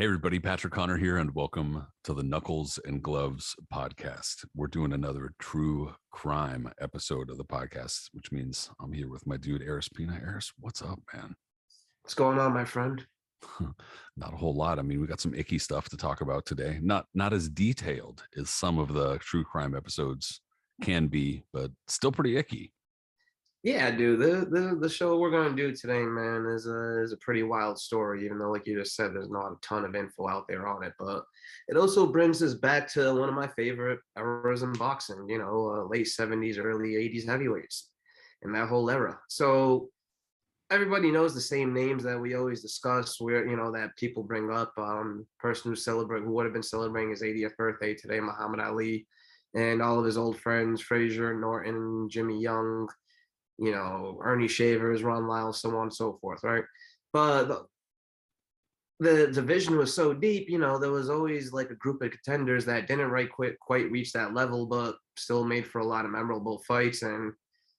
Everybody, Patrick Connor here, and welcome to the Knuckles and Gloves podcast. We're doing another true crime episode of the podcast, which means I'm here with my dude, Aris Pina. Aris, what's up, man? What's going on, my friend? Not a whole lot. I mean, we got some icky stuff to talk about today. Not as detailed as some of the true crime episodes can be, but still pretty icky. Yeah, dude. The show we're gonna do today, man, is a pretty wild story. Even though, like you just said, there's not a ton of info out there on it, but it also brings us back to one of my favorite eras in boxing. Late '70s, early '80s heavyweights, and that whole era. So everybody knows the same names that we always discuss. Where that people bring up. Person who would have been celebrating his 80th birthday today, Muhammad Ali, and all of his old friends, Frazier, Norton, Jimmy Young, Ernie Shavers, Ron Lyle, so on and so forth, right? But the division was so deep, there was always like a group of contenders that didn't quite reach that level, but still made for a lot of memorable fights and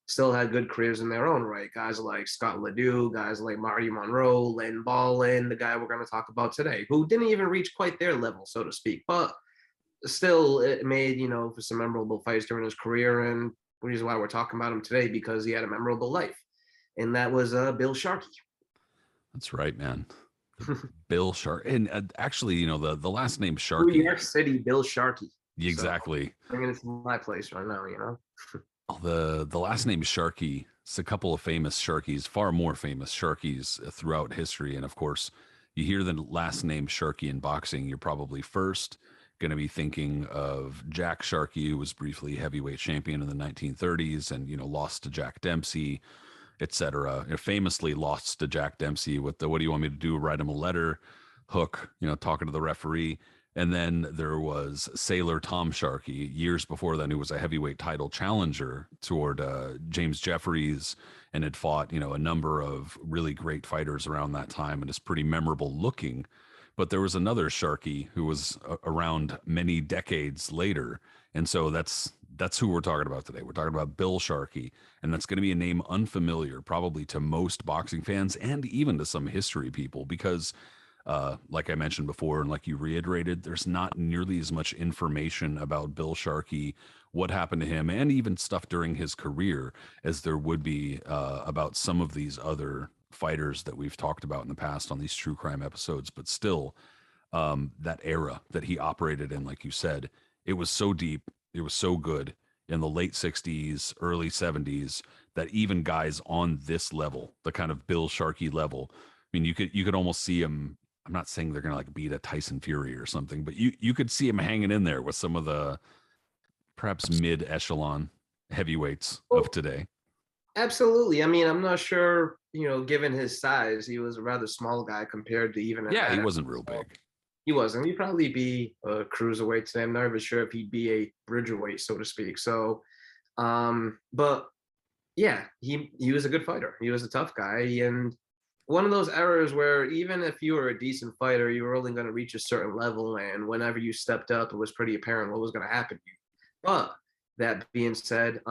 still had good careers in their own right. Guys like Scott Ledoux, guys like Marty Monroe, Len Ballin, the guy we're going to talk about today, who didn't even reach quite their level, so to speak, but still it made, for some memorable fights during his career. And the reason why we're talking about him today, because he had a memorable life, and that was Bill Sharkey. That's right, man. Bill Sharkey. And actually, the last name New Sharkey. York City, Bill Sharkey. Exactly. So, bringing it to my place right now. The last name Sharkey. It's a couple of famous Sharkeys, far more famous Sharkeys throughout history. And of course, you hear the last name Sharkey in boxing, you're probably first going to be thinking of Jack Sharkey, who was briefly heavyweight champion in the 1930s and, lost to Jack Dempsey, etc. Famously lost to Jack Dempsey with the "what do you want me to do? Write him a letter" hook, talking to the referee. And then there was Sailor Tom Sharkey years before then, who was a heavyweight title challenger toward James Jeffries and had fought, a number of really great fighters around that time and is pretty memorable looking. But there was another Sharkey who was around many decades later. And so that's who we're talking about today. We're talking about Bill Sharkey, and that's going to be a name unfamiliar probably to most boxing fans and even to some history people because like I mentioned before, and like you reiterated, there's not nearly as much information about Bill Sharkey, what happened to him, and even stuff during his career as there would be about some of these other fighters that we've talked about in the past on these true crime episodes. But still, that era that he operated in, like you said, it was so deep, it was so good in the late 60s, early 70s, that even guys on this level, the kind of Bill Sharkey level, I mean, you could almost see him. I'm not saying they're going to like beat a Tyson Fury or something, but you could see him hanging in there with some of the perhaps mid echelon heavyweights of today. Absolutely. I mean, I'm not sure, given his size, he was a rather small guy compared to even. Yeah, he wasn't real big. He wasn't. He'd probably be a cruiserweight today. I'm not even sure if he'd be a bridgerweight, so to speak. So, but yeah, he was a good fighter. He was a tough guy, and one of those eras where even if you were a decent fighter, you were only going to reach a certain level, and whenever you stepped up, it was pretty apparent what was going to happen to you. But that being said,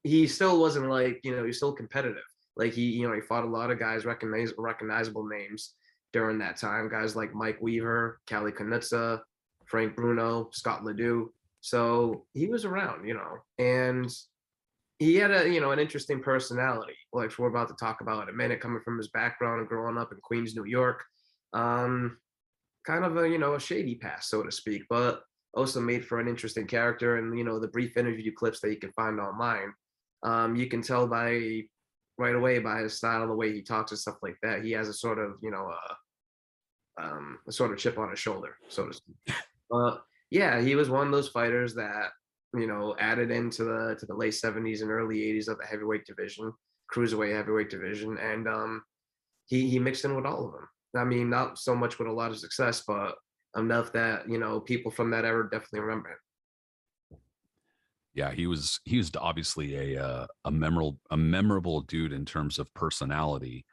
he still wasn't like, he's still competitive. Like he fought a lot of guys, recognizable names during that time, guys like Mike Weaver, Cali Knoetze, Frank Bruno, Scott Ledoux. So he was around, and he had an interesting personality, like we're about to talk about in a minute, coming from his background and growing up in Queens, New York. Kind of a shady past, so to speak, but also made for an interesting character. And the brief interview clips that you can find online, you can tell right away by his style, the way he talks and stuff like that. He has a sort of a sort of chip on his shoulder, so to speak. But yeah, he was one of those fighters that added into the late 70s and early 80s of the heavyweight division, cruiserweight heavyweight division, and he mixed in with all of them. I mean, not so much with a lot of success, but enough that people from that era definitely remember him. Yeah, he was obviously a memorable dude in terms of personality,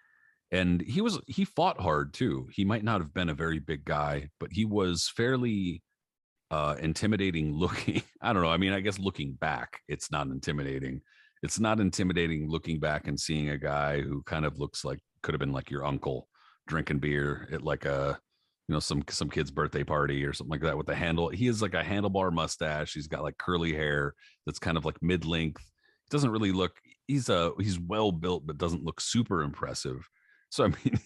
and he fought hard too. He might not have been a very big guy, but he was fairly intimidating looking. I don't know. I mean, I guess looking back, it's not intimidating. It's not intimidating looking back and seeing a guy who kind of looks like could have been like your uncle drinking beer at like a some kid's birthday party or something like that with the handle. He has like a handlebar mustache. He's got like curly hair that's kind of like mid-length. Doesn't really look. He's well built, but doesn't look super impressive. So I mean,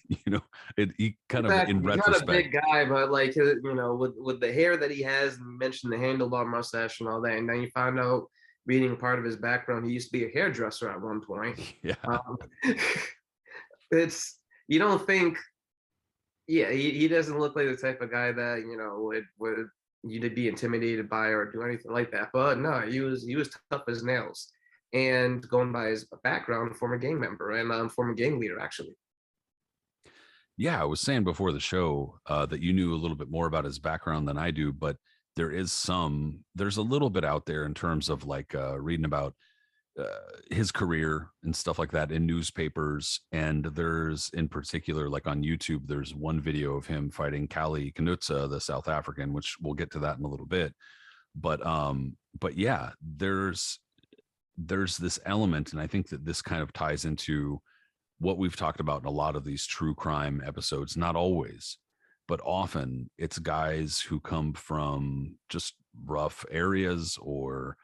he kind of in Exactly. He's not a retrospect, big guy, but like with the hair that he has, and you mentioned the handlebar mustache and all that, and then you find out reading part of his background, he used to be a hairdresser at one point. yeah, Um, it's you don't think, yeah, he doesn't look like the type of guy that would you'd be intimidated by or do anything like that. But no, he was tough as nails, and going by his background, former gang member and former gang leader actually. yeah. I was saying before the show that you knew a little bit more about his background than I do, but there's a little bit out there in terms of like reading about uh, his career and stuff like that in newspapers. And there's in particular, like on YouTube, there's one video of him fighting Cali Knoetze, the South African, which we'll get to that in a little bit. But yeah, there's this element, and I think that this kind of ties into what we've talked about in a lot of these true crime episodes. Not always, but often it's guys who come from just rough areas or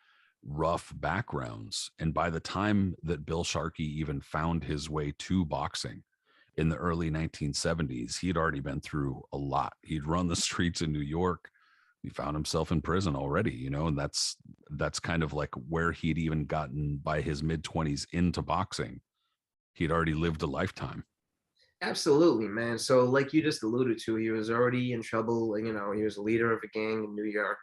rough backgrounds. And by the time that Bill Sharkey even found his way to boxing in the early 1970s, he had already been through a lot. He'd run the streets in New York. He found himself in prison already, and that's kind of like where he'd even gotten by his mid 20s into boxing. He'd already lived a lifetime. Absolutely, man. So, like you just alluded to, he was already in trouble. He was a leader of a gang in New York,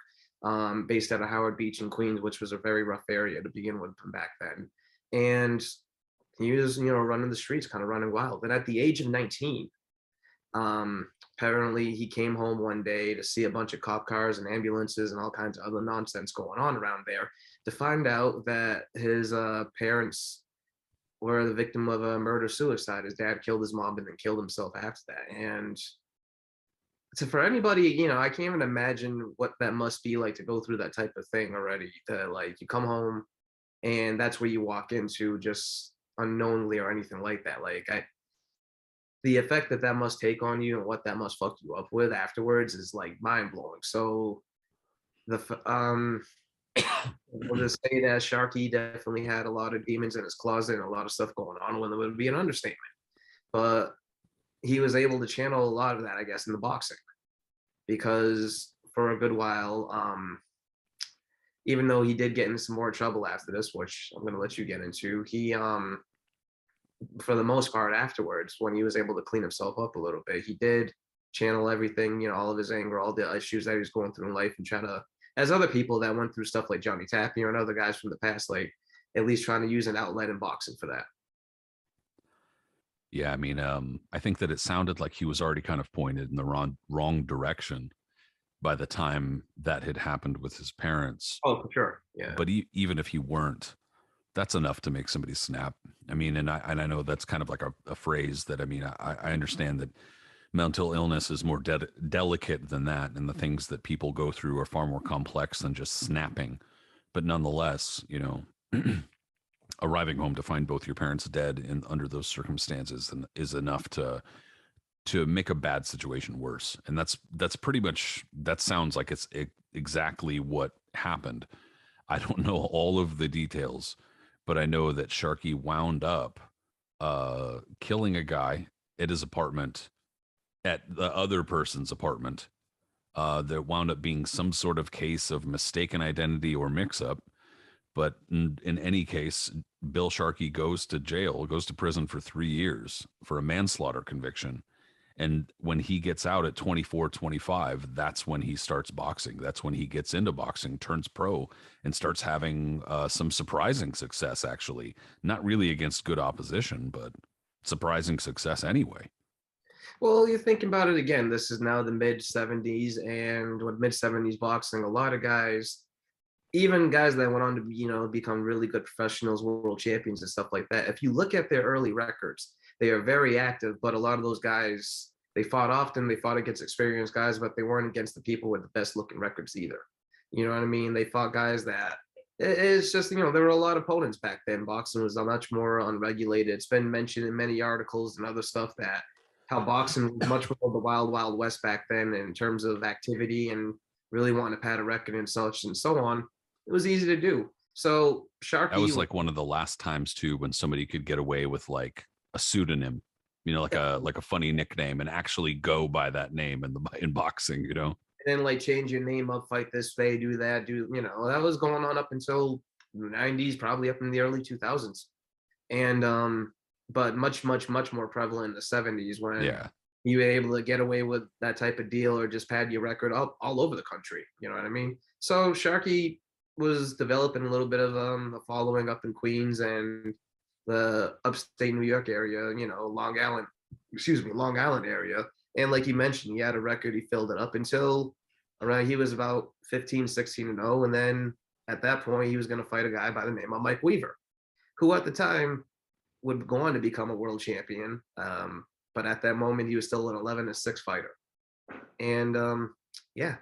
based out of Howard Beach in Queens, which was a very rough area to begin with from back then. And he was, running the streets, kind of running wild. And at the age of 19, apparently he came home one day to see a bunch of cop cars and ambulances and all kinds of other nonsense going on around there, to find out that his parents were the victim of a murder suicide. His dad killed his mom and then killed himself after that. And so for anybody, I can't even imagine what that must be like to go through that type of thing already. To like you come home and that's where you walk into just unknowingly or anything like that. The effect that that must take on you and what that must fuck you up with afterwards is like mind blowing. So we'll just say that Sharky definitely had a lot of demons in his closet and a lot of stuff going on when it would be an understatement. But he was able to channel a lot of that, I guess, in the boxing, because for a good while, even though he did get into some more trouble after this, which I'm going to let you get into, he, for the most part, afterwards, when he was able to clean himself up a little bit, he did channel everything, all of his anger, all the issues that he was going through in life, and try to, as other people that went through stuff like Johnny Tapia and other guys from the past, like at least trying to use an outlet in boxing for that. Yeah, I mean, I think that it sounded like he was already kind of pointed in the wrong direction by the time that had happened with his parents. Oh, for sure. Yeah. But even if he weren't, that's enough to make somebody snap. I mean, and I know that's kind of like a phrase that, I mean, I understand that mental illness is more delicate than that, and the things that people go through are far more complex than just snapping. But nonetheless, arriving home to find both your parents dead and under those circumstances is enough to make a bad situation worse. And that's pretty much, that sounds like it's exactly what happened. I don't know all of the details, but I know that Sharkey wound up killing a guy at his apartment, at the other person's apartment. There wound up being some sort of case of mistaken identity or mix up. But in any case, Bill Sharkey goes to jail, goes to prison for 3 years for a manslaughter conviction. And when he gets out at 24, 25, that's when he starts boxing. That's when he gets into boxing, turns pro, and starts having some surprising success, actually. Not really against good opposition, but surprising success anyway. Well, you're thinking about it again. This is now the mid 70s, and with mid 70s boxing, a lot of guys, even guys that went on to become really good professionals, world champions and stuff like that, if you look at their early records, they are very active. But a lot of those guys, they fought often, they fought against experienced guys, but they weren't against the people with the best looking records either. You know what I mean? They fought guys that, it's just, there were a lot of opponents back then. Boxing was much more unregulated. It's been mentioned in many articles and other stuff that how boxing was much more of the wild, wild west back then in terms of activity and really wanting to pad a record and such and so on. It was easy to do. So That Sharkey, was like one of the last times too when somebody could get away with like a pseudonym, like a funny nickname, and actually go by that name in boxing. then like change your name up, fight this way, do that, that was going on up until the 90s, probably up in the early 2000s. And but much, much, much more prevalent in the 70s when Yeah. you were able to get away with that type of deal or just pad your record up all over the country. You know what I mean? So Sharkey was developing a little bit of a following up in Queens and the upstate New York area, Long Island area. And like you mentioned, he had a record, he filled it up until around he was about 15, 16 and 0. And then at that point, he was going to fight a guy by the name of Mike Weaver, who at the time would go on to become a world champion. But at that moment, he was still an 11-6 fighter. And yeah,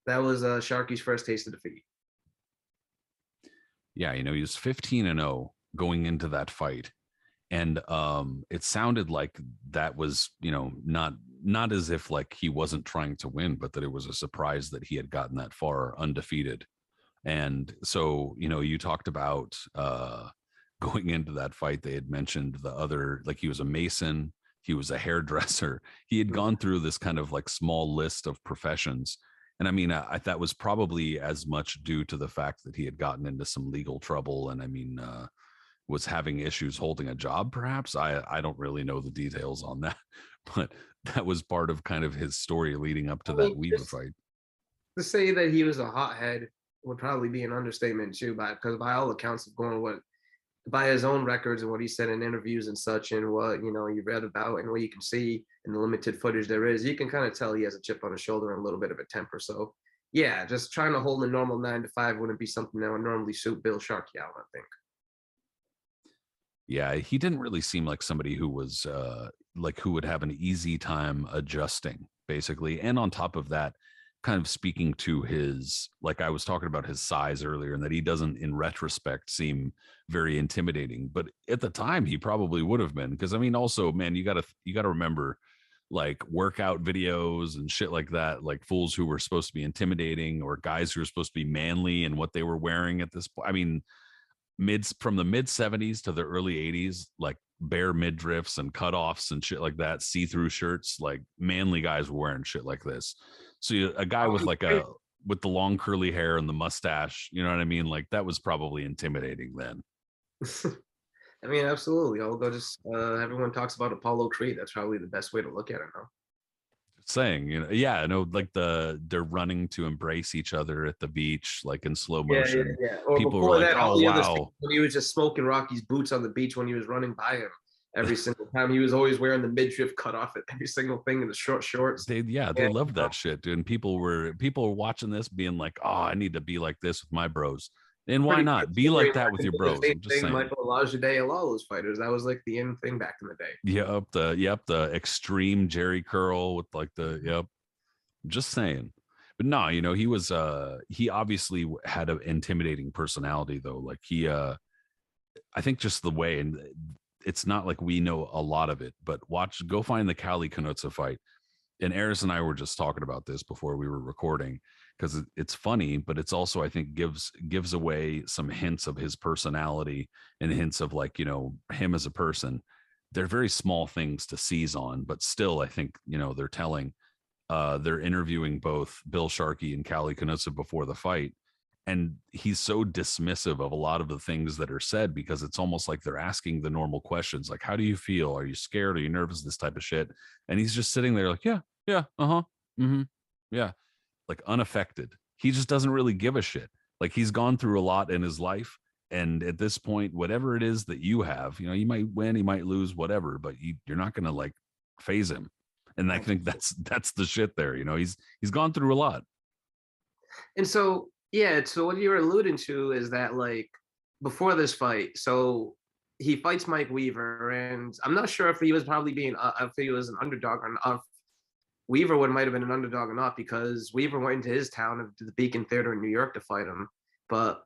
that was Sharky's first taste of defeat. Yeah, he was 15-0 going into that fight. And it sounded like that was, not as if like he wasn't trying to win, but that it was a surprise that he had gotten that far undefeated. And so, you talked about going into that fight, they had mentioned the other, like he was a mason, he was a hairdresser. He had gone through this kind of like small list of professions. And I mean, that was probably as much due to the fact that he had gotten into some legal trouble. And I mean, was having issues holding a job, perhaps. I don't really know the details on that, but that was part of kind of his story leading up to I that mean, Weaver just fight. to say that he was a hothead would probably be an understatement too, because by all accounts of going what by his own records and what he said in interviews and such, and what you read about and what you can see in the limited footage there is, you can kind of tell he has a chip on his shoulder and a little bit of a temper. So yeah, just trying to hold a normal 9 to 5 wouldn't be something that would normally suit Bill Sharkey out, I think. Yeah, he didn't really seem like somebody who was like who would have an easy time adjusting, basically. And on top of that, kind of speaking to his, like I was talking about his size earlier, and that he doesn't, in retrospect, seem very intimidating. But at the time, he probably would have been, because I mean, also, man, you gotta remember, like workout videos and shit like that, like fools who were supposed to be intimidating or guys who were supposed to be manly and what they were wearing at this point. I mean, from the mid 70s to the early 80s, like bare midriffs and cutoffs and shit like that, see-through shirts, like manly guys were wearing shit like this. So a guy with like with the long curly hair and the mustache, you know what I mean? Like that was probably intimidating then. I mean, absolutely. Although just everyone talks about Apollo Creed. That's probably the best way to look at it now. Saying, yeah, I know, like they're running to embrace each other at the beach, like in slow Yeah, yeah, motion. yeah. Or People were before like, that, all oh the other scenes wow. when he was just smoking Rocky's boots on the beach when he was running by him every single time. He was always wearing the midriff cut off at every single thing in the short shorts. They And loved that shit, dude. And people were watching this being like, oh, I need to be like this with my bros. And why pretty not much be like that storyline with and your did the bros? same I'm just thing. saying. Michael Elijah all those fighters. That was like the end thing back in the day. The extreme Jerry curl with like the yep. Just saying. But no, he obviously had an intimidating personality though. Like I think just the way, and it's not like we know a lot of it, but go find the Cali Knoetze fight. And Aris and I were just talking about this before we were recording, because it's funny, but it's also, I think, gives away some hints of his personality and hints of, like, him as a person. They're very small things to seize on, but still, I think, they're telling. They're interviewing both Bill Sharkey and Cali Knoetze before the fight, and he's so dismissive of a lot of the things that are said, because it's almost like they're asking the normal questions, like, how do you feel, are you scared, are you nervous, this type of shit. And he's just sitting there like, yeah, yeah, uh-huh, mm-hmm, yeah, like unaffected. He just doesn't really give a shit. Like, he's gone through a lot in his life, and at this point, whatever it is that you have, you might win, you might lose, whatever, but you're not gonna like phase him. And I think that's the shit there. He's gone through a lot. And so, yeah, so what you're alluding to is that like before this fight, so he fights Mike Weaver, and I'm not sure if he was probably being if he was an underdog or not. Weaver might have been an underdog or not, because Weaver went into his town of the Beacon Theater in New York to fight him. But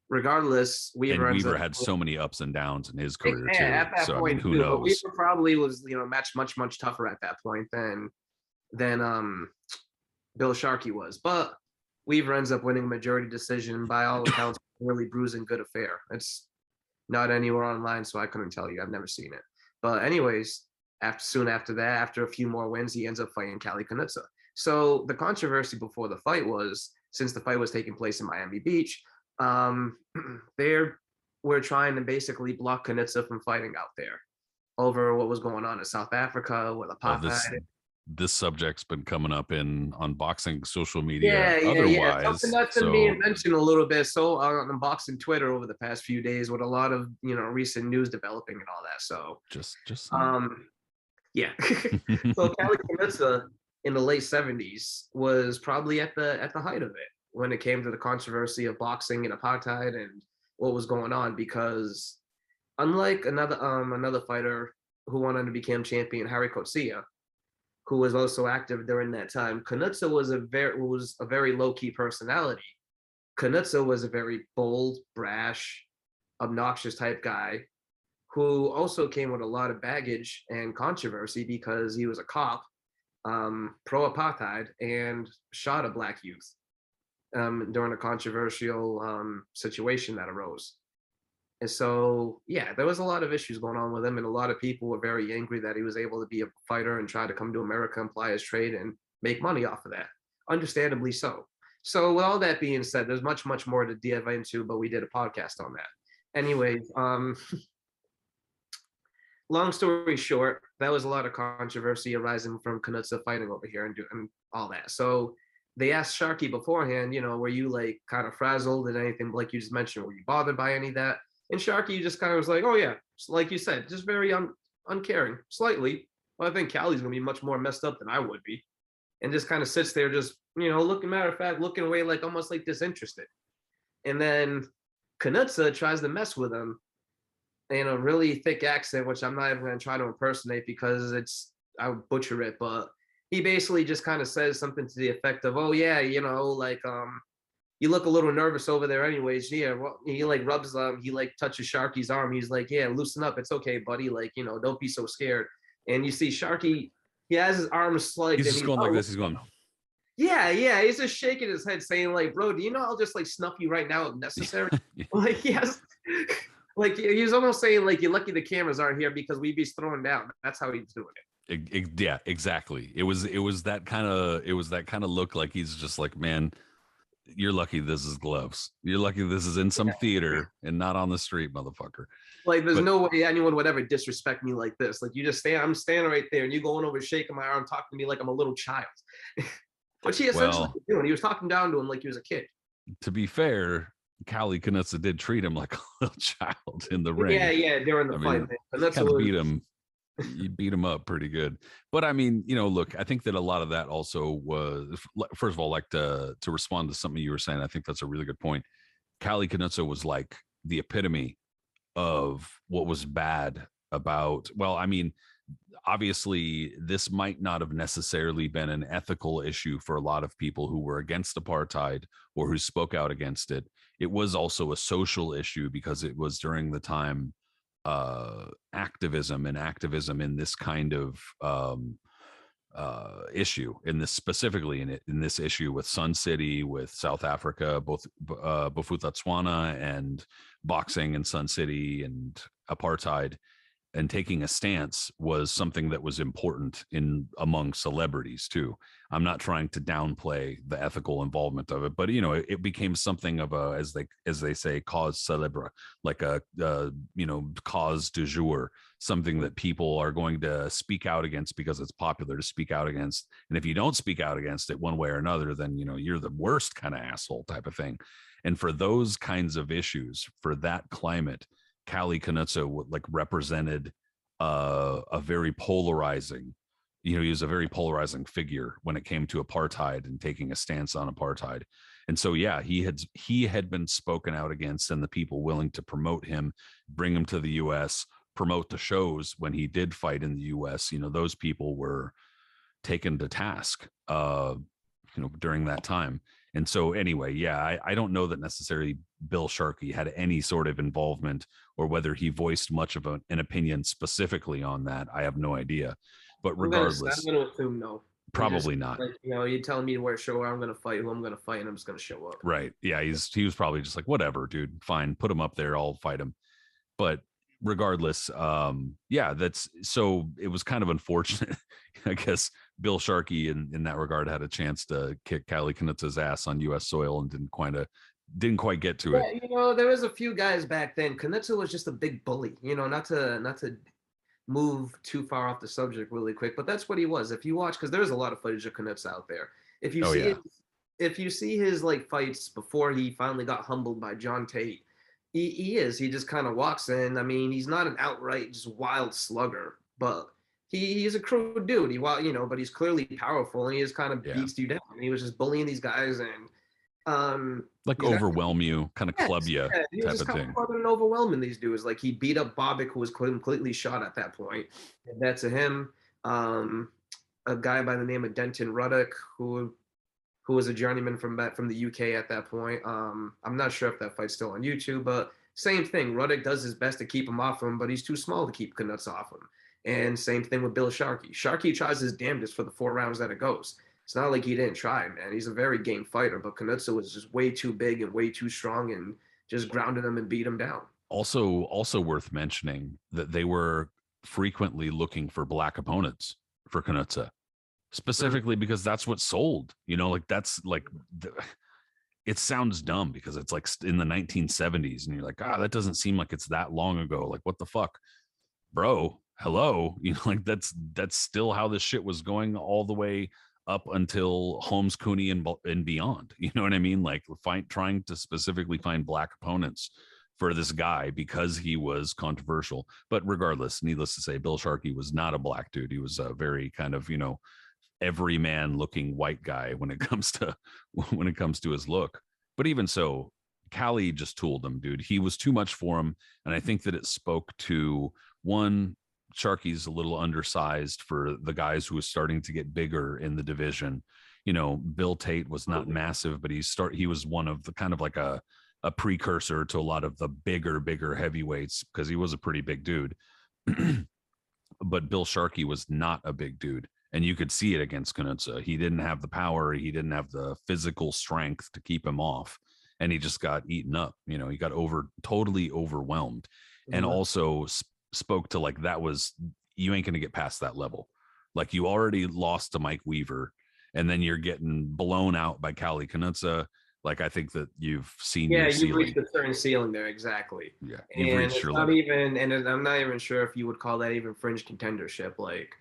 regardless, And Weaver ends up Weaver had so many ups and downs in his career yeah, too. at that So I mean, point who too. But knows? Weaver probably was, matched much tougher at that point than Bill Sharkey was. But Weaver ends up winning a majority decision, by all accounts, really bruising good affair. It's not anywhere online, so I couldn't tell you. I've never seen it. But anyways, soon after that, after a few more wins, he ends up fighting Cali Knoetze. So the controversy before the fight was, since the fight was taking place in Miami Beach, they were trying to basically block Knoetze from fighting out there over what was going on in South Africa with Oh, this apartheid. this subject's been coming up in on boxing social media Yeah. Something otherwise. that's been being So mentioned a little bit so on boxing Twitter over the past few days with a lot of recent news developing and all that. So just um yeah. So Cali Knoetze in the late 70s was probably at the height of it when it came to the controversy of boxing and apartheid and what was going on, because unlike another fighter who went on to become champion, Harry Coetzee, who was also active during that time, Knoetze was a very low key personality. Knoetze was a very bold, brash, obnoxious type guy who also came with a lot of baggage and controversy because he was a cop, pro apartheid, and shot a black youth during a controversial situation that arose. And so, yeah, there was a lot of issues going on with him, and a lot of people were very angry that he was able to be a fighter and try to come to America and ply his trade and make money off of that. Understandably so. So, with all that being said, there's much more to dive into, but we did a podcast on that. Anyways, long story short, that was a lot of controversy arising from Knoetze fighting over here and doing all that. So they asked Sharkey beforehand, were you like kind of frazzled and anything like you just mentioned? Were you bothered by any of that? And Sharkey just kind of was like, oh yeah, like you said, just very uncaring, slightly. Well, I think Callie's gonna be much more messed up than I would be, and just kind of sits there, just looking, matter of fact, looking away, like almost like disinterested. And then Knoetze tries to mess with him in a really thick accent, which I'm not even going to try to impersonate because I would butcher it, but he basically just kind of says something to the effect of, "Oh yeah, like you look a little nervous over there, anyways." Yeah, well, he like rubs he like touches Sharky's arm. He's like, "Yeah, loosen up. It's okay, buddy. Like don't be so scared." And you see Sharky, he has his arms slugged, he's and just he's going like this. He's going, yeah, he's just shaking his head, saying like, "Bro, do you know I'll just like snuff you right now if necessary?" Like he has. Like he was almost saying, like, you're lucky the cameras aren't here because we'd be throwing down. That's how he's doing it. yeah, exactly. It was that kind of look, like he's just like, man, you're lucky this is gloves. You're lucky this is in some theater and not on the street, motherfucker. Like, there's But no way anyone would ever disrespect me like this. Like, I'm standing right there, and you going over shaking my arm, talking to me like I'm a little child. Which he essentially well, was doing. He was talking down to him like he was a kid. to be fair, Cali Knoetze did treat him like a little child in the ring. Yeah, during the I fight, mean, man. And that's kind of what beat him. You beat him up pretty good. But I mean, look, I think that a lot of that also was, first of all, like to respond to something you were saying, I think that's a really good point. Cali Knoetze was like the epitome of what was bad about, well, I mean, obviously this might not have necessarily been an ethical issue for a lot of people who were against apartheid or who spoke out against it. It was also a social issue because it was during the time activism in this kind of issue, in this specifically in this issue with Sun City, with South Africa, both Bophuthatswana and boxing in Sun City and apartheid, and taking a stance was something that was important in among celebrities too. I'm not trying to downplay the ethical involvement of it, but it became something of a, as they say, cause célèbre, like a cause du jour, something that people are going to speak out against because it's popular to speak out against. And if you don't speak out against it one way or another, then you're the worst kind of asshole type of thing. And for those kinds of issues, for that climate, Cali Knoetze like represented a very polarizing, he was a very polarizing figure when it came to apartheid and taking a stance on apartheid. And so, yeah, he had been spoken out against, and the people willing to promote him, bring him to the U.S., promote the shows when he did fight in the U.S., those people were taken to task, during that time. And so anyway, yeah, I don't know that necessarily Bill Sharkey had any sort of involvement or whether he voiced much of an opinion specifically on that. I have no idea. But I'm regardless, gonna assume no. He just probably not. like, you telling me where show where I'm gonna fight, who I'm gonna fight, and I'm just gonna show up. Right. Yeah, he was probably just like, whatever, dude, fine, put him up there, I'll fight him. But regardless, yeah, that's so it was kind of unfortunate. I guess Bill Sharkey in that regard had a chance to kick Cali Knoetze's ass on US soil and didn't quite get to it. Yeah, there was a few guys back then. Knutze was just a big bully. Not to move too far off the subject really quick, but that's what he was. If you watch, because there's a lot of footage of Knutze out there. If you Oh see yeah. it, if you see his like fights before he finally got humbled by John Tate, he just kind of walks in. I mean, he's not an outright just wild slugger, but he's a crude dude. But he's clearly powerful and he just kind of Yeah. beats you down. And he was just bullying these guys and Like he's overwhelm you, kind of club yes, you yeah, he was type just of kind of thing. clubbing and overwhelming these dudes. Like he beat up Bobbick, who was completely shot at that point. And that to him, a guy by the name of Denton Ruddock, who was a journeyman from the UK at that point. I'm not sure if that fight's still on YouTube, but same thing. Ruddock does his best to keep him off him, but he's too small to keep Knutze off him. And same thing with Bill Sharkey. Sharkey tries his damnedest for the 4 rounds that it goes. It's not like he didn't try, man. He's a very game fighter, but Knutze was just way too big and way too strong and just grounded him and beat him down. Also worth mentioning that they were frequently looking for black opponents for Knoetze, Mm. specifically because that's what sold. Like that's like it sounds dumb because it's like in the 1970s and you're like, that doesn't seem like it's that long ago. Like what the fuck, bro? Hello, like that's still how this shit was going all the way up until Holmes Cooney and beyond. You know what I mean? Like trying to specifically find black opponents for this guy because he was controversial. But regardless, needless to say, Bill Sharkey was not a black dude. He was a very kind of everyman looking white guy when it comes to his look. But even so, Cali just tooled him, dude. He was too much for him, and I think that it spoke to one. Sharky's a little undersized for the guys who was starting to get bigger in the division. Bill Tate was not massive, but he was one of the kind of like a precursor to a lot of the bigger heavyweights because he was a pretty big dude. But Bill Sharkey was not a big dude. And you could see it against Knoetze. He didn't have the power. He didn't have the physical strength to keep him off. And he just got eaten up. He got totally overwhelmed. And Mhm. also spoke to like, you ain't going to get past that level. Like you already lost to Mike Weaver and then you're getting blown out by Cali Knoetze. Like I think that you've seen Yeah, your you've ceiling. reached a certain ceiling there, exactly. Yeah. You've And reached it's your not limit. even, and I'm not even sure if you would call that even fringe contendership. Like,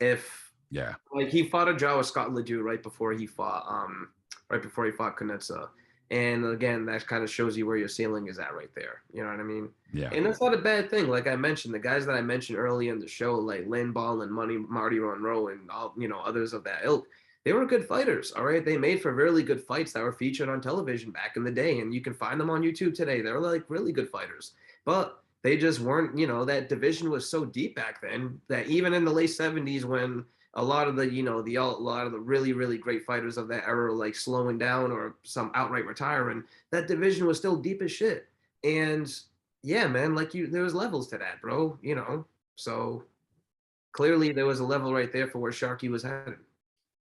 if Yeah. like he fought a draw with Scott Ledoux right before he fought Knutze. And again, that kind of shows you where your ceiling is at right there. You know what I mean? Yeah. And that's not a bad thing. Like I mentioned, the guys that I mentioned early in the show, like Lynn Ball and Marty Monroe and all, others of that ilk, they were good fighters. All right. They made for really good fights that were featured on television back in the day. And you can find them on YouTube today. They're like really good fighters. But they just weren't, that division was so deep back then that even in the late 70s when a lot of a lot of the really really great fighters of that era like slowing down or some outright retiring, that division was still deep as shit. And yeah, man, like there was levels to that, bro. So clearly there was a level right there for where Sharkey was headed.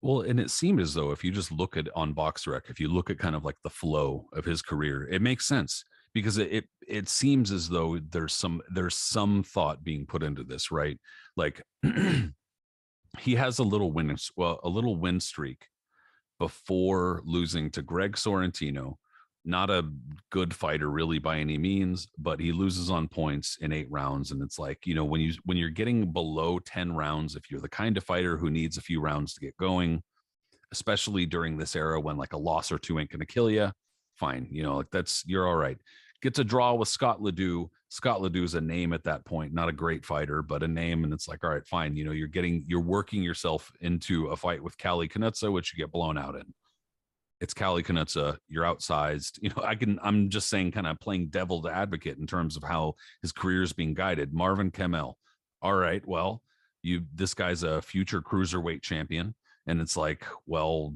Well, and it seemed as though if you just look at on BoxRec, if you look at kind of like the flow of his career, it makes sense because it seems as though there's some thought being put into this, right? Like he has a little win streak before losing to Greg Sorrentino. Not a good fighter really by any means, but he loses on points in 8 rounds. And it's like, when you're getting below 10 rounds, if you're the kind of fighter who needs a few rounds to get going, especially during this era when like a loss or two ain't gonna kill you, fine. Like you're all right. Gets a draw with Scott Ledoux. Scott Ledoux's a name at that point, not a great fighter, but a name. And it's like, all right, fine. You're working yourself into a fight with Cali Knoetze, which you get blown out in. It's Cali Knoetze. You're outsized. I'm just saying, kind of playing devil's advocate in terms of how his career is being guided. Marvin Kamel. All right, well, this guy's a future cruiserweight champion. And it's like, well,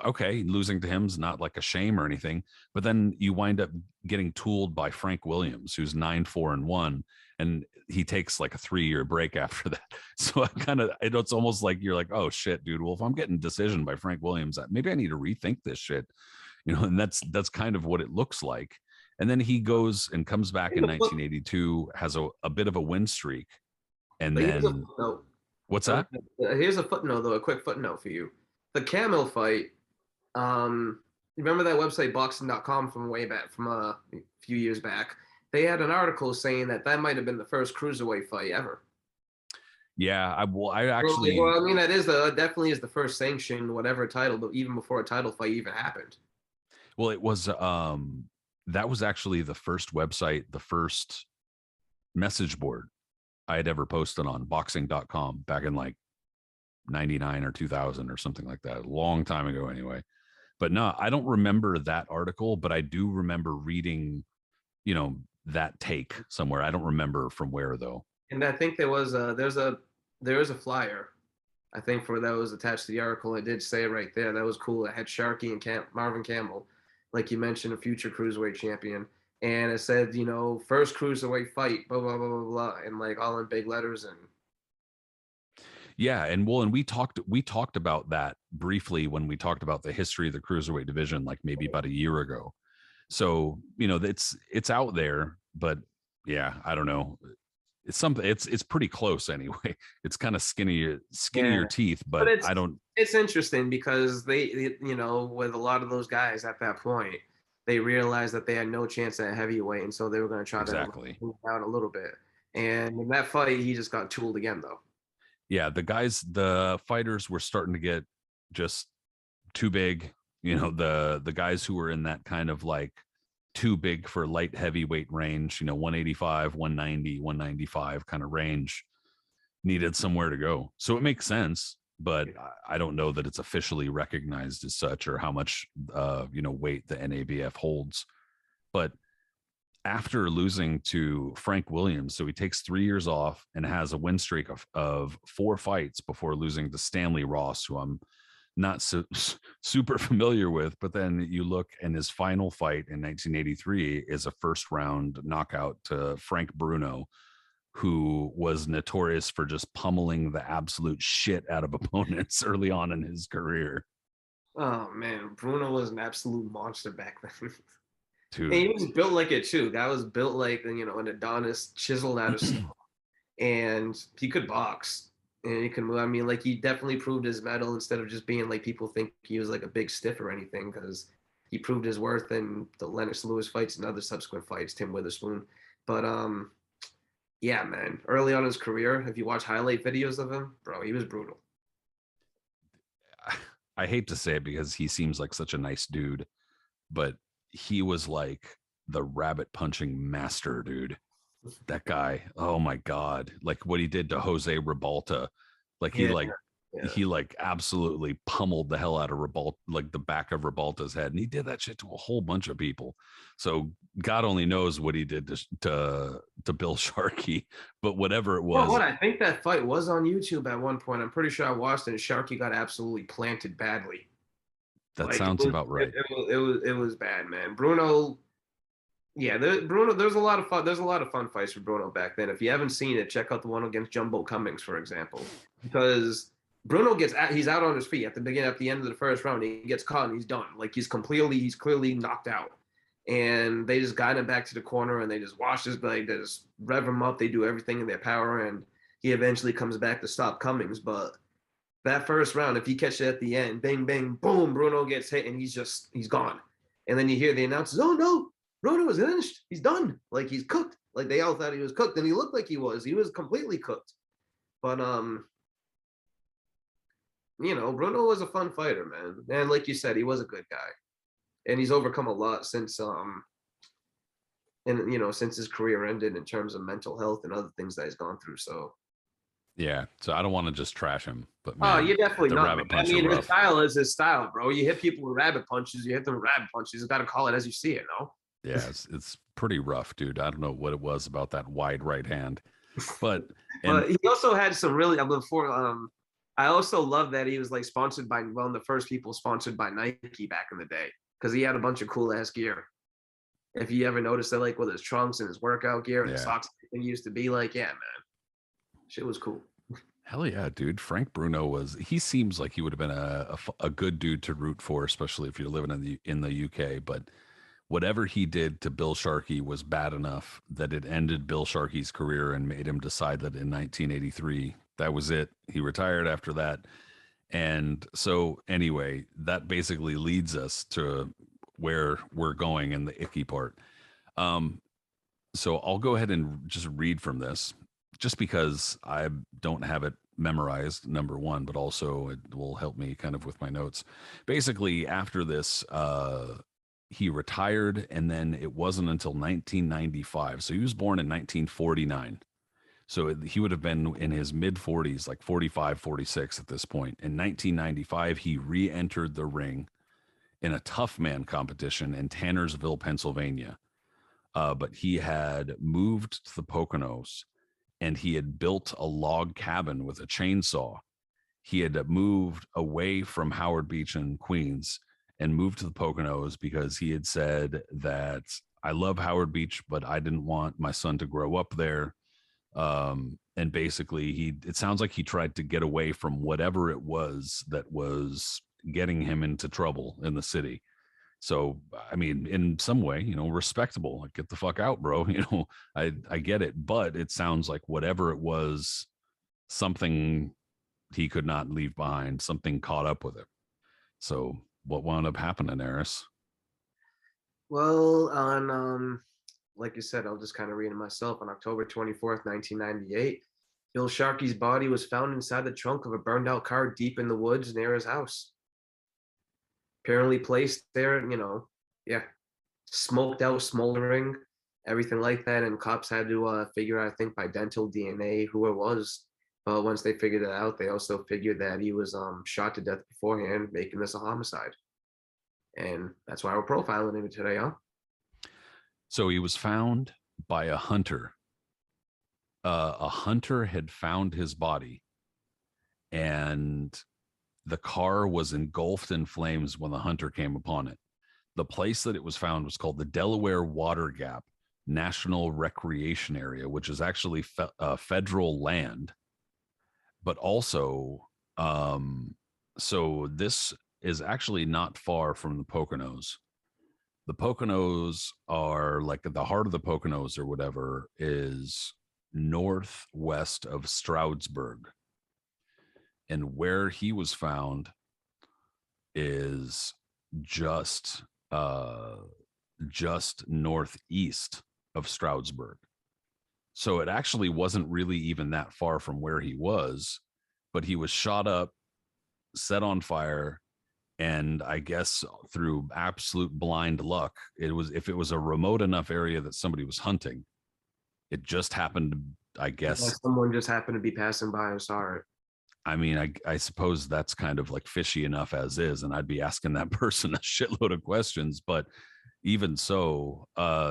okay, losing to him's not like a shame or anything, but then you wind up getting tooled by Frank Williams, who's 9-4-1, and he takes like a 3-year break after that. So I kind of, it's almost like you're like, oh shit, dude. Well, if I'm getting decision by Frank Williams, maybe I need to rethink this shit, and that's kind of what it looks like. And then he goes and comes back in 1982, has a bit of a win streak, and But here's a then footnote. what's that? Here's a footnote, though, a quick footnote for you. The camel fight, remember that website boxing.com from way back, from a few years back? They had an article saying that might have been the first cruiserweight fight ever. Yeah, I actually, well, I mean, that definitely is the first sanctioned whatever title, but even before a title fight even happened. well, it was that was actually the first website, the first message board I had ever posted on boxing.com back in like 99 or 2000 or something like that, a long time ago anyway. But no, I don't remember that article, but I do remember reading, that take somewhere. I don't remember from where though. And I think there is a flyer, I think, for that was attached to the article. It did say it right there. That was cool. It had Sharkey and Marvin Campbell, like you mentioned, a future cruiserweight champion. And it said, first cruiserweight fight, blah, blah, blah, blah, blah, and like all in big letters. And yeah, and we talked about that briefly when we talked about the history of the cruiserweight division, like maybe about a year ago. So, it's out there, but yeah, I don't know. It's something, it's pretty close anyway. It's kind of skinnier teeth, but I don't. It's interesting because they, with a lot of those guys at that point, they realized that they had no chance at heavyweight, and so they were going to try to move down a little bit. And in that fight, he just got tooled again, though. Yeah, the fighters were starting to get just too big. The guys who were in that kind of like too big for light heavyweight range, 185, 190, 195 kind of range, needed somewhere to go. So it makes sense, but I don't know that it's officially recognized as such or how much weight the NABF holds. But after losing to Frank Williams, so he takes 3 years off and has a win streak of 4 fights before losing to Stanley Ross, who I'm not super familiar with. But then you look, and his final fight in 1983 is a first round knockout to Frank Bruno, who was notorious for just pummeling the absolute shit out of opponents early on in his career. Oh man, Bruno was an absolute monster back then. Dude. And he was built like it too. Guy was built like an Adonis, chiseled out of stone, and he could box and he can move. I mean, like he definitely proved his mettle instead of just being like people think he was like a big stiff or anything, because he proved his worth in the Lennox Lewis fights and other subsequent fights, Tim Witherspoon. But yeah, man, early on in his career, if you watch highlight videos of him, bro, he was brutal. I hate to say it because he seems like such a nice dude, but he was like the rabbit punching master, dude. That guy, oh my god, like what he did to Jose Ribalta, like he absolutely pummeled the hell out of Ribalta, like the back of Ribalta's head, and he did that shit to a whole bunch of people. So God only knows what he did to Bill Sharkey, but whatever it was. What I think that fight was on YouTube at one point. I'm pretty sure I watched it, and Sharkey got absolutely planted badly. That sounds about right. It was bad, man. Bruno, yeah, Bruno. There's a lot of fun. There's a lot of fun fights for Bruno back then. If you haven't seen it, check out the one against Jumbo Cummings, for example, because Bruno he's out on his feet at the end of the first round. He gets caught and he's done. Like he's clearly knocked out. And they just got him back to the corner and they just wash his blade, they just rev him up. They do everything in their power, and he eventually comes back to stop Cummings. But that first round, if he catches it at the end, bang, bang, boom, Bruno gets hit and he's gone. And then you hear the announcers, oh no, Bruno was finished. He's done. Like he's cooked. Like they all thought he was cooked, and he looked like he was. He was completely cooked. But Bruno was a fun fighter, man. And like you said, he was a good guy. And he's overcome a lot since since his career ended in terms of mental health and other things that he's gone through. So yeah, so I don't want to just trash him, but man, you're definitely not. Rabbit punch his style is his style, bro. You hit people with rabbit punches, you hit them with rabbit punches. You got to call it as you see it, no? Yeah, it's pretty rough, dude. I don't know what it was about that wide right hand, but he also had some really before I also love that he was like sponsored by one of the first people sponsored by Nike back in the day because he had a bunch of cool ass gear. If you ever noticed that, like with his trunks and his workout gear and his Yeah. socks, he used to be like, yeah, man, shit was cool. Hell yeah, dude. Frank Bruno he seems like he would have been a good dude to root for, especially if you're living in the UK. But whatever he did to Bill Sharkey was bad enough that it ended Bill Sharkey's career and made him decide that in 1983, that was it. He retired after that. And so, anyway, that basically leads us to where we're going in the icky part. Um, so I'll go ahead and just read from this, just because I don't have it memorized, number one, but also it will help me kind of with my notes. Basically, after this, he retired, and then it wasn't until 1995. So he was born in 1949. So he would have been in his mid 40s, like 45, 46 at this point. In 1995, he re entered the ring in a tough man competition in Tannersville, Pennsylvania. But he had moved to the Poconos and he had built a log cabin with a chainsaw. He had moved away from Howard Beach in Queens and moved to the Poconos because he had said that I love Howard Beach, but I didn't want my son to grow up there. And basically, it sounds like he tried to get away from whatever it was that was getting him into trouble in the city. So, I mean, in some way, respectable. Like, get the fuck out, bro. I get it, but it sounds like whatever it was, something he could not leave behind, something caught up with it. So, what wound up happening, Aris? Well, on like you said, I'll just kind of read it myself. On October 24th, 1998, Bill Sharkey's body was found inside the trunk of a burned out car deep in the woods near his house. Apparently placed there, yeah, smoked out, smoldering, everything like that. And cops had to figure out, I think, by dental DNA who it was. But once they figured it out, they also figured that he was shot to death beforehand, making this a homicide. And that's why we're profiling him today, huh? So, he was found by a hunter. A hunter had found his body, and the car was engulfed in flames when the hunter came upon it. The place that it was found was called the Delaware Water Gap National Recreation Area, which is actually federal land, but also, so this is actually not far from the Poconos. The Poconos are like the heart of the Poconos or whatever is northwest of Stroudsburg. And where he was found is just uh just northeast of Stroudsburg. So it actually wasn't really even that far from where he was, but he was shot up, set on fire, and I guess through absolute blind luck, if it was a remote enough area that somebody was hunting, it just happened, I Yeah, guess. someone just happened to be passing by and saw it. I mean, I suppose that's kind of like fishy enough as is, and I'd be asking that person a shitload of questions. But even so,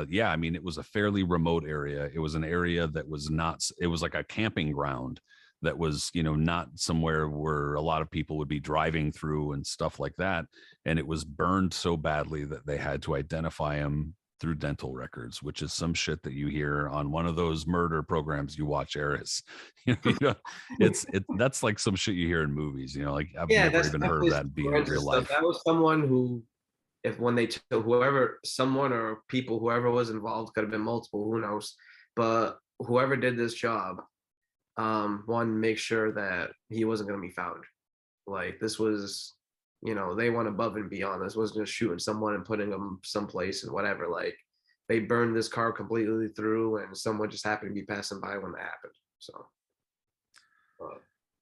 yeah, I mean, it was a fairly remote area. It was an area that was not. It was like a camping ground that was, not somewhere where a lot of people would be driving through and stuff like that. And it was burned so badly that they had to identify him through dental records, which is some shit that you hear on one of those murder programs you watch, Eris. That's like some shit you hear in movies. Like I've Yeah, never that's even heard of definitely that some being in forensic real stuff. life. That was someone who, if when they took whoever, someone or people, whoever was involved, could have been multiple, who knows? But whoever did this job, one, make sure that he wasn't going to be found. Like this was, they went above and beyond. This wasn't just shooting someone and putting them someplace and whatever. Like they burned this car completely through, and someone just happened to be passing by when that happened. So, uh,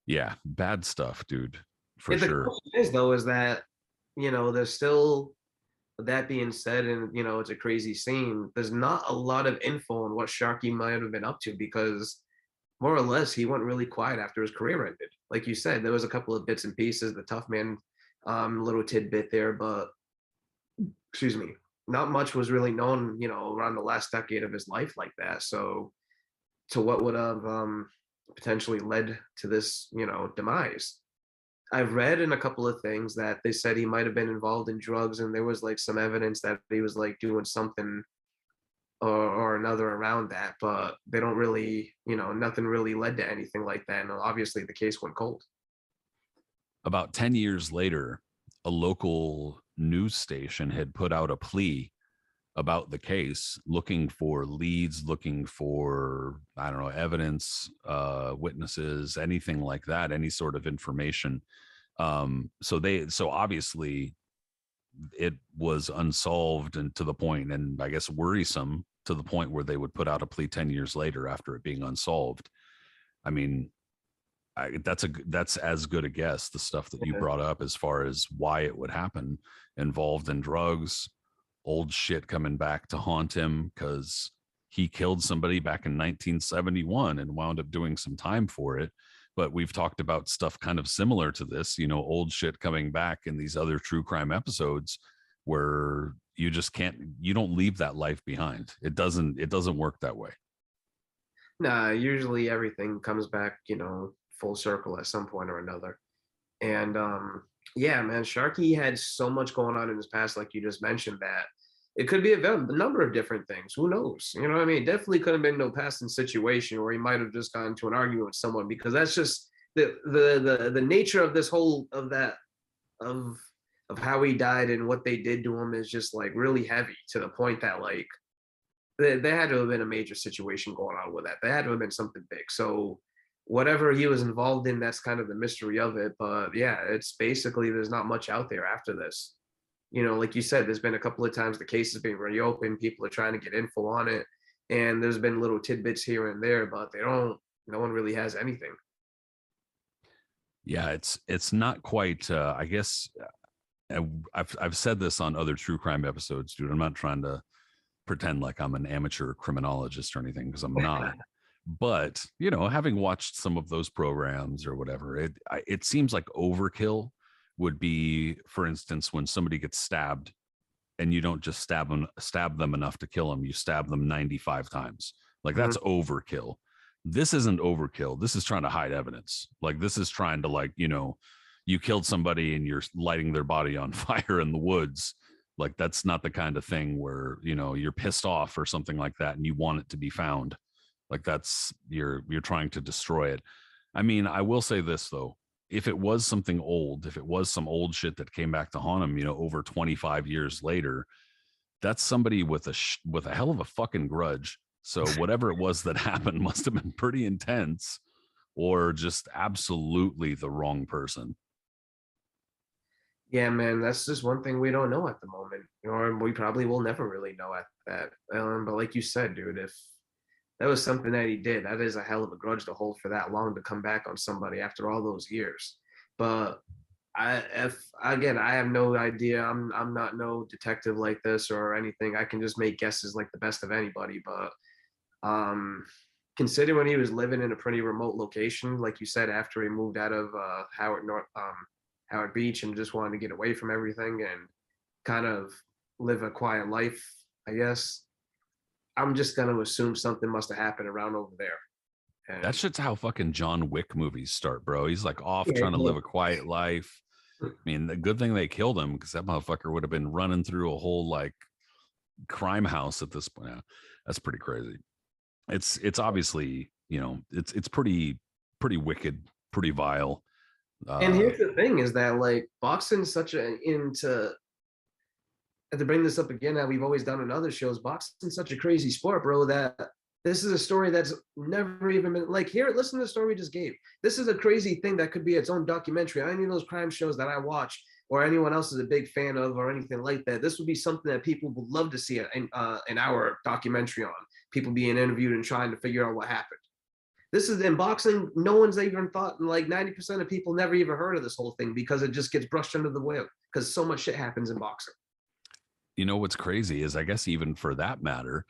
Yeah, bad stuff, dude, for yeah, the sure. question is though, is that there's still that being said, and it's a crazy scene. There's not a lot of info on what Sharky might have been up to because more or less he went really quiet after his career ended. Like you said, there was a couple of bits and pieces, the tough man little tidbit there, but excuse me, not much was really known, around the last decade of his life like that. So to what would have potentially led to this, demise. I've read in a couple of things that they said he might have been involved in drugs, and there was like some evidence that he was like doing something or another around that, but they don't really, nothing really led to anything like that. And obviously the case went cold. About 10 years later, a local news station had put out a plea about the case, looking for leads, looking for, I don't know, evidence, witnesses, anything like that, any sort of information. So obviously it was unsolved, and to the point, and I guess worrisome to the point where they would put out a plea 10 years later after it being unsolved. I mean, that's as good a guess. The stuff that you Yeah. brought up as far as why it would happen, involved in drugs, old shit coming back to haunt him because he killed somebody back in 1971 and wound up doing some time for it. But we've talked about stuff kind of similar to this, old shit coming back in these other true crime episodes where you just can't, you don't leave that life behind. It doesn't work that way. Nah, usually everything comes back, full circle at some point or another. And yeah, man, Sharkey had so much going on in his past, like you just mentioned, that it could be a number of different things. Who knows? You know what I mean? Definitely could have been no passing situation where he might have just gotten into an argument with someone, because that's just the nature of this whole of that of of how he died and what they did to him is just like really heavy, to the point that like there had to have been a major situation going on with that. There had to have been something big. So whatever he was involved in, that's kind of the mystery of it. But yeah, it's basically there's not much out there after this. Like you said, there's been a couple of times the case has been reopened. People are trying to get info on it, and there's been little tidbits here and there, but they don't. No one really has anything. Yeah, it's not quite. I guess I've said this on other true crime episodes, dude. I'm not trying to pretend like I'm an amateur criminologist or anything, because I'm not. But having watched some of those programs or whatever, it seems like overkill would be, for instance, when somebody gets stabbed and you don't just stab them enough to kill them, you stab them 95 times. Like, Mhm. that's overkill. This isn't overkill. This is trying to hide evidence. Like, this is trying to, like, you killed somebody and you're lighting their body on fire in the woods. Like, that's not the kind of thing where you're pissed off or something like that and you want it to be found. Like, that's you're trying to destroy it. I mean, I will say this though: if it was something old, if it was some old shit that came back to haunt him, over 25 years later, that's somebody with a hell of a fucking grudge. So whatever it was that happened must have been pretty intense, or just absolutely the wrong person. Yeah, man, that's just one thing we don't know at the moment, or we probably will never really know at that. But like you said, dude, if that was something that he did, that is a hell of a grudge to hold for that long, to come back on somebody after all those years. But if again, I have no idea. I'm not no detective like this or anything. I can just make guesses like the best of anybody. But um, considering when he was living in a pretty remote location, like you said, after he moved out of Howard Beach and just wanted to get away from everything and kind of live a quiet life, I guess. I'm just gonna assume something must have happened around over there. That And shit's how fucking John Wick movies start, bro. He's like off yeah, trying to live a quiet life. I mean, the good thing they killed him, because that motherfucker would have been running through a whole like crime house at this point. Yeah, that's pretty crazy. It's obviously, it's pretty wicked, pretty vile. and Uh here's the thing is that like boxing's such a into and to bring this up again, that we've always done in other shows, boxing's such a crazy sport, bro, that this is a story that's never even been like here. Listen to the story we just gave. This is a crazy thing that could be its own documentary. Any of those crime shows that I watch or anyone else is a big fan of or anything like that, this would be something that people would love to see in our documentary on. People being interviewed and trying to figure out what happened. This is in boxing. No one's even thought, and like 90% of people never even heard of this whole thing because it just gets brushed under the wheel because so much shit happens in boxing. what's crazy is, I guess, even for that matter,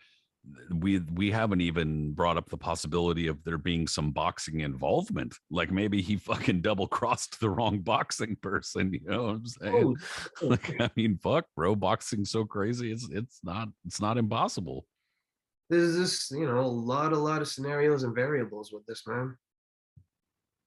we haven't even brought up the possibility of there being some boxing involvement. Like, maybe he fucking double crossed the wrong boxing person. You know what I'm saying? Oh, Like, I mean, fuck, bro, boxing's so crazy. It's not impossible. there's just a lot of scenarios and variables with this, man.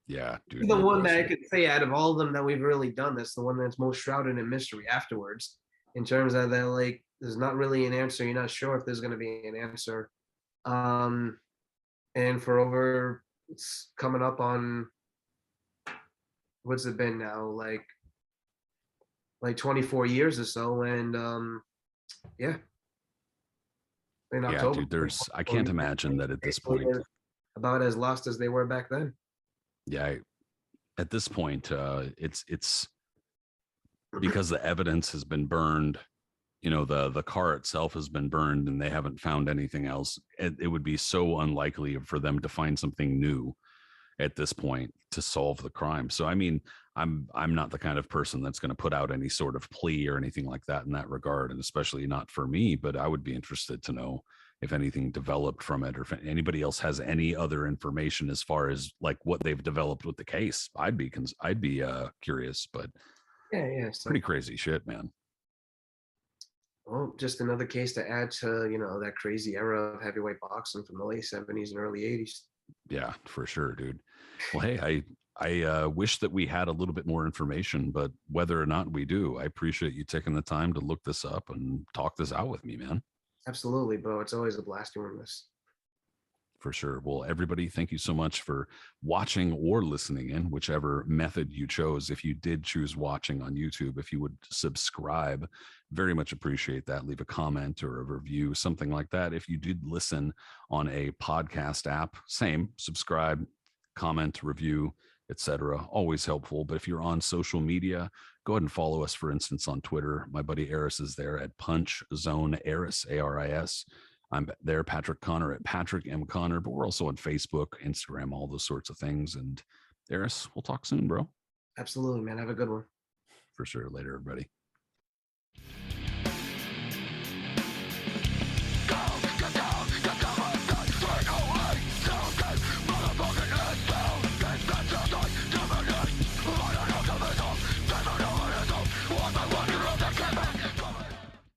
Yeah, dude, The no one that I question. could say out of all of them that we've really done, that's the one that's most shrouded in mystery afterwards. In terms of that, like, there's not really an answer. You're not sure if there's going to be an answer. Um, and for over, it's coming up on, what's it been now? Like 24 years or so. And yeah, in Yeah, October, dude, there's I 24 can't years, imagine that at this basically point. about as lost as they were back then. Yeah, at this point, it's because the evidence has been burned. You know, the car itself has been burned, and they haven't found anything else. It would be so unlikely for them to find something new at this point to solve the crime. So I mean, I'm not the kind of person that's going to put out any sort of plea or anything like that in that regard, and especially not for me, but I would be interested to know if anything developed from it, or if anybody else has any other information as far as like what they've developed with the case. I'd be curious, but Yeah, yeah. pretty So, crazy shit, man. well, just another case to add to, that crazy era of heavyweight boxing from the late 70s and early 80s. Yeah, for sure, dude. Well, hey, I wish that we had a little bit more information, but whether or not we do, I appreciate you taking the time to look this up and talk this out with me, man. Absolutely, bro. It's always a blast doing this. For sure. Well, everybody, thank you so much for watching or listening in, whichever method you chose. If you did choose watching on YouTube, if you would subscribe, very much appreciate that. Leave a comment or a review, something like that. If you did listen on a podcast app, same, subscribe, comment, review, etc. Always helpful. But if you're on social media, go ahead and follow us, for instance, on Twitter. My buddy Aris is there at Punch Zone Aris, Aris. I'm there, Patrick Connor at Patrick M. Connor, but we're also on Facebook, Instagram, all those sorts of things. And Aris, we'll talk soon, bro. Absolutely, man. Have a good one. For sure. Later, everybody.